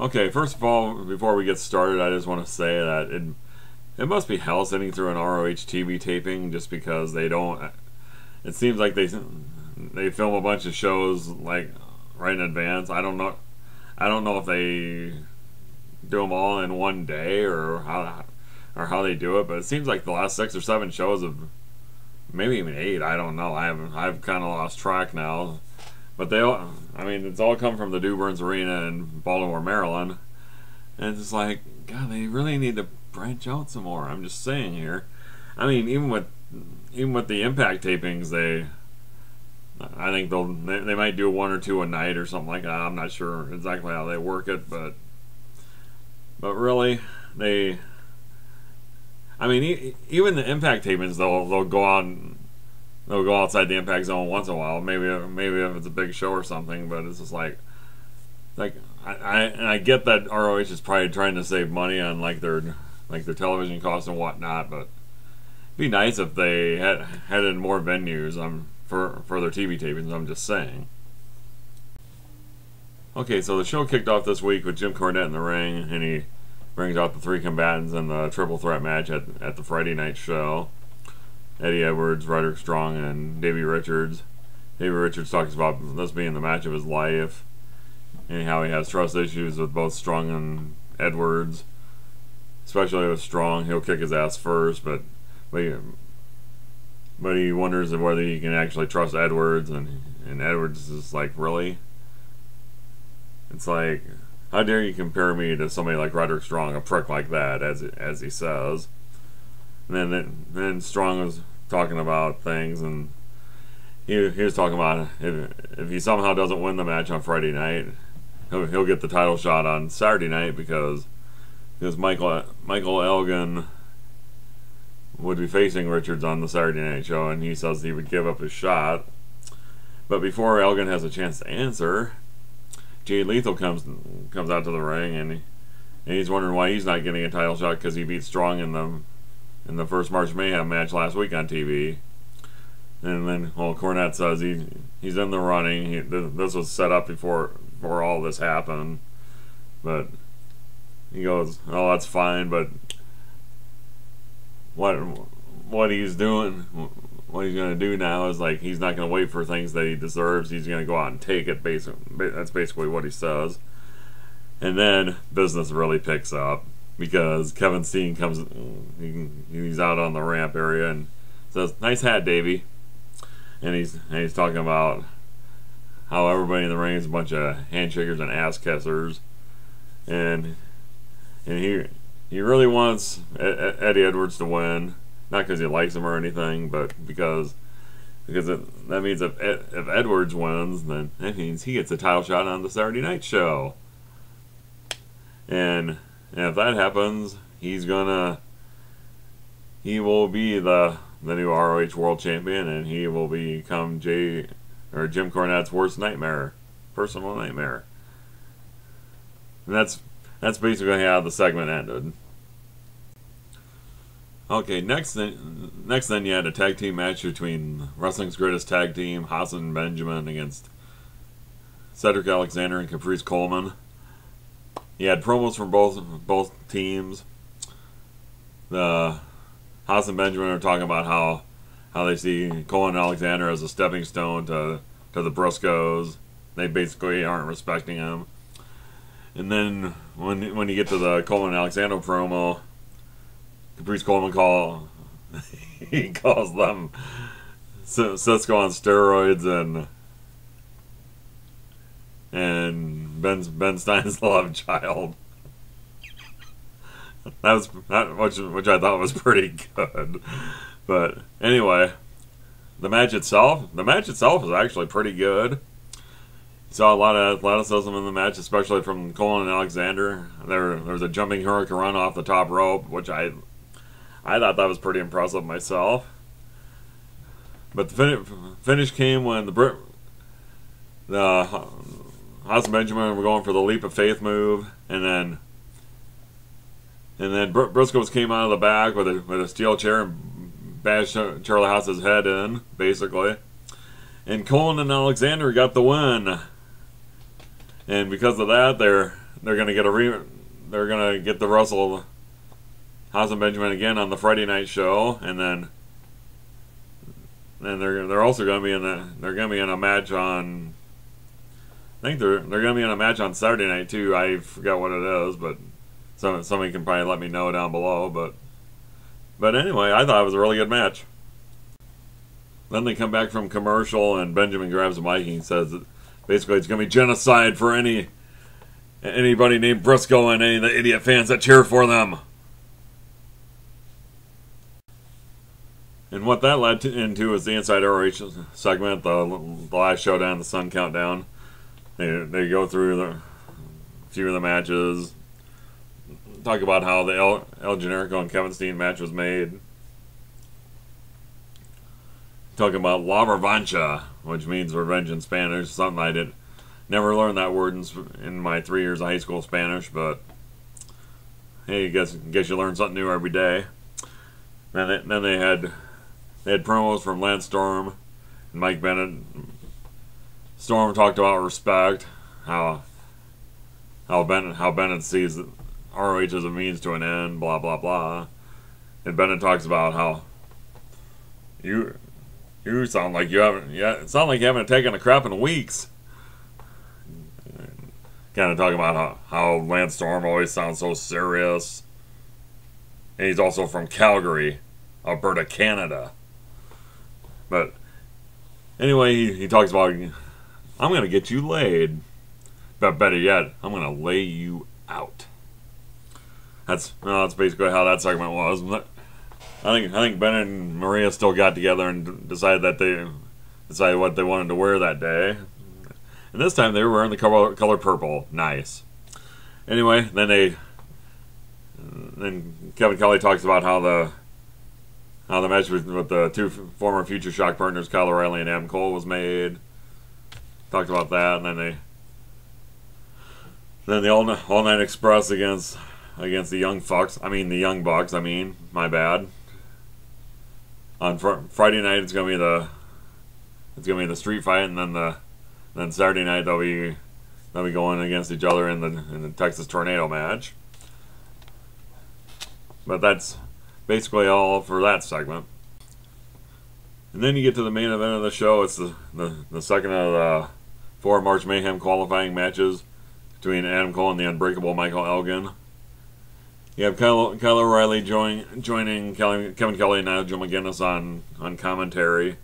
Okay, first of all, before we get started, I just want to say that it must be hell sitting through an ROH TV taping, just because they don't. It seems like they film a bunch of shows like right in advance. I don't know if they do them all in one day or how they do it, but it seems like the last 6 or 7 shows of maybe even 8. I don't know. I've kind of lost track now. But it's all come from the Duburn's Arena in Baltimore, Maryland. And it's just like, God, they really need to branch out some more. I'm just saying here. I mean, even with the Impact tapings, I think they might do 1 or 2 a night or something like that. I'm not sure exactly how they work it, but really, even the Impact tapings, they'll go out. They'll go outside the Impact Zone once in a while, maybe if it's a big show or something. But it's just like I get that ROH is probably trying to save money on like their television costs and whatnot. But it'd be nice if they had in more venues for their TV tapings. I'm just saying. Okay, so the show kicked off this week with Jim Cornette in the ring, and he brings out the 3 combatants in the triple threat match at the Friday night show. Eddie Edwards, Roderick Strong, and Davey Richards. Davey Richards talks about this being the match of his life, and how he has trust issues with both Strong and Edwards. Especially with Strong, he'll kick his ass first, but he wonders whether he can actually trust Edwards, and Edwards is like, really? It's like, how dare you compare me to somebody like Roderick Strong, a prick like that, as he says. And then Strong was talking about things, and he was talking about if he somehow doesn't win the match on Friday night, he'll get the title shot on Saturday night because Michael Elgin would be facing Richards on the Saturday night show, and he says he would give up his shot. But before Elgin has a chance to answer, Jay Lethal comes out to the ring, and he's wondering why he's not getting a title shot because he beat Strong in the first March Mayhem match last week on TV. And then, Cornette says he's in the running. This was set up before all this happened. But he goes, "Oh, that's fine, but what he's doing, what he's going to do now is like he's not going to wait for things that he deserves. He's going to go out and take it. That's basically what he says." And then business really picks up, because Kevin Steen comes, he's out on the ramp area and says, "Nice hat, Davey." And he's talking about how everybody in the ring is a bunch of handshakers and ass kissers, and he really wants Eddie Edwards to win, not because he likes him or anything, but because that means if Edwards wins, then that means he gets a title shot on the Saturday night show, and if that happens, he will be the new ROH World Champion, and he will become Jim Cornette's worst nightmare, personal nightmare. And that's basically how the segment ended. Okay, next then you had a tag team match between wrestling's greatest tag team, Haas and Benjamin, against Cedric Alexander and Caprice Coleman. He had promos from both teams. The Haas and Benjamin are talking about how they see Coleman and Alexander as a stepping stone to the Briscoes. They basically aren't respecting him. And then when you get to the Coleman and Alexander promo, Caprice Coleman calls them Cisco on steroids and Ben Stein's love child. Which I thought was pretty good. But anyway, the match itself is actually pretty good. You saw a lot of athleticism in the match, especially from Coleman and Alexander. There was a jumping hurricane run off the top rope, which I thought that was pretty impressive myself. But the finish came when the Haas and Benjamin were going for the leap of faith move, and then Briscoes came out of the back with a steel chair and bashed Charlie Haas's head in, basically. And Coleman and Alexander got the win. And because of that, they're they're gonna get the Russell Haas and Benjamin again on the Friday night show, and then they're also gonna be in a match on. I think they're gonna be in a match on Saturday night too. I forgot what it is, but somebody can probably let me know down below. But anyway, I thought it was a really good match. Then they come back from commercial, and Benjamin grabs the mic and he says that basically it's gonna be genocide for anybody named Briscoe and any of the idiot fans that cheer for them. And what that led into is the Inside ROH segment, the last showdown, the Sun Countdown. They go through a few of the matches, talk about how the El Generico and Kevin Steen match was made. Talking about La Revancha, which means revenge in Spanish. Something I never learned that word in my 3 years of high school Spanish, but hey, guess you learn something new every day. Then they had promos from Lance Storm and Mike Bennett. Storm talked about respect, how Bennett sees that ROH as a means to an end, blah blah blah, and Bennett talks about how you sound like you haven't taken a crap in weeks. Kind of talking about how Lance Storm always sounds so serious, and he's also from Calgary, Alberta, Canada. But anyway, he talks about, I'm going to get you laid. But better yet, I'm going to lay you out. That's basically how that segment was. I think Ben and Maria still got together and decided what they wanted to wear that day. And this time they were wearing the color purple. Nice. Anyway, then Kevin Kelly talks about how the match with the two former Future Shock partners, Kyle O'Reilly and Adam Cole, was made. Talked about that, and then the All Night Express against the Young Bucks. My bad. On Friday night, it's gonna be the street fight, and then Saturday night they'll be going against each other in the Texas Tornado match. But that's basically all for that segment. And then you get to the main event of the show. It's the second of the 4 March Mayhem qualifying matches between Adam Cole and the unbreakable Michael Elgin. You have Kyle O'Reilly joining Kevin Kelly and Nigel McGuinness on commentary.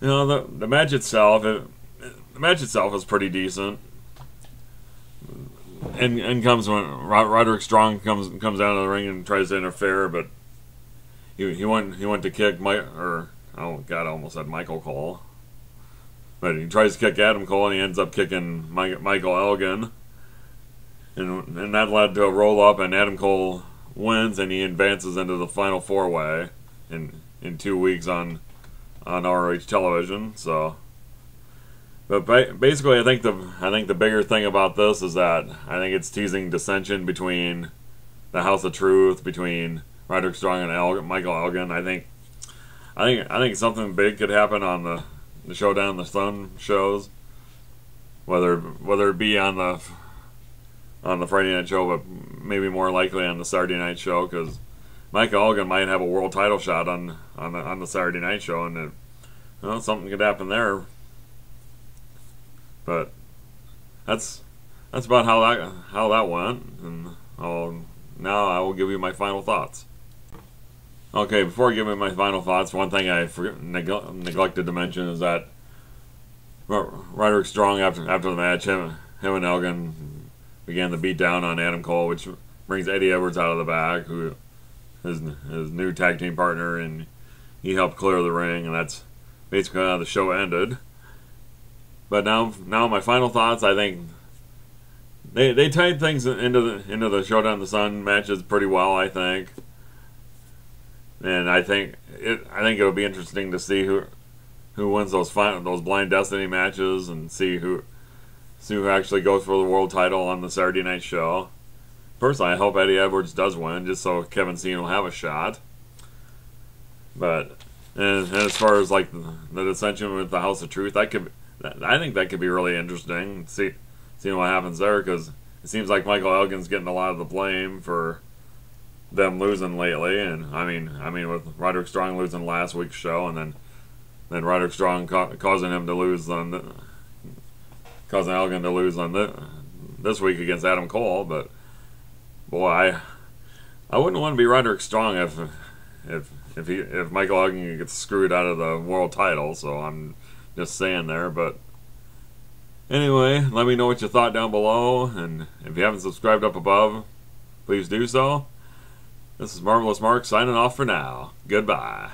You know, the match itself is pretty decent. And comes when Roderick Strong comes down to the ring and tries to interfere, but he went to kick I almost said Michael Cole. But he tries to kick Adam Cole, and he ends up kicking Michael Elgin. And that led to a roll-up, and Adam Cole wins, and he advances into the final 4-way in 2 weeks on ROH television. So, but basically, I think the bigger thing about this is that I think it's teasing dissension between the House of Truth, between Roderick Strong and Michael Elgin. I think something big could happen on the Showdown the Sun shows, whether it be on the Friday night show, but maybe more likely on the Saturday night show, because Michael Elgin might have a world title shot on the Saturday night show, and something could happen there. But that's about how that went, and now I will give you my final thoughts. Okay, before I give you my final thoughts, one thing I neglected to mention is that Roderick Strong, after the match, him and Elgin began the beat down on Adam Cole, which brings Eddie Edwards out of the back, who is his new tag team partner, and he helped clear the ring, and that's basically how the show ended. But now my final thoughts. I think they tied things into the Showdown the Sun matches pretty well, I think. And I think it'll be interesting to see who wins those Blind Destiny matches, and see who actually goes for the world title on the Saturday night show. Personally, I hope Eddie Edwards does win, just so Kevin Steen will have a shot. But and as far as like the dissension with the House of Truth, I think that could be really interesting. See seeing what happens there, because it seems like Michael Elgin's getting a lot of the blame for them losing lately. And I mean, with Roderick Strong losing last week's show, and then Roderick Strong causing him to lose on causing Elgin to lose on this week against Adam Cole. But boy, I wouldn't want to be Roderick Strong if Michael Elgin gets screwed out of the world title. So I'm just saying there. But anyway, let me know what you thought down below, and if you haven't subscribed up above, please do so. This is Marvelous Mark signing off for now. Goodbye.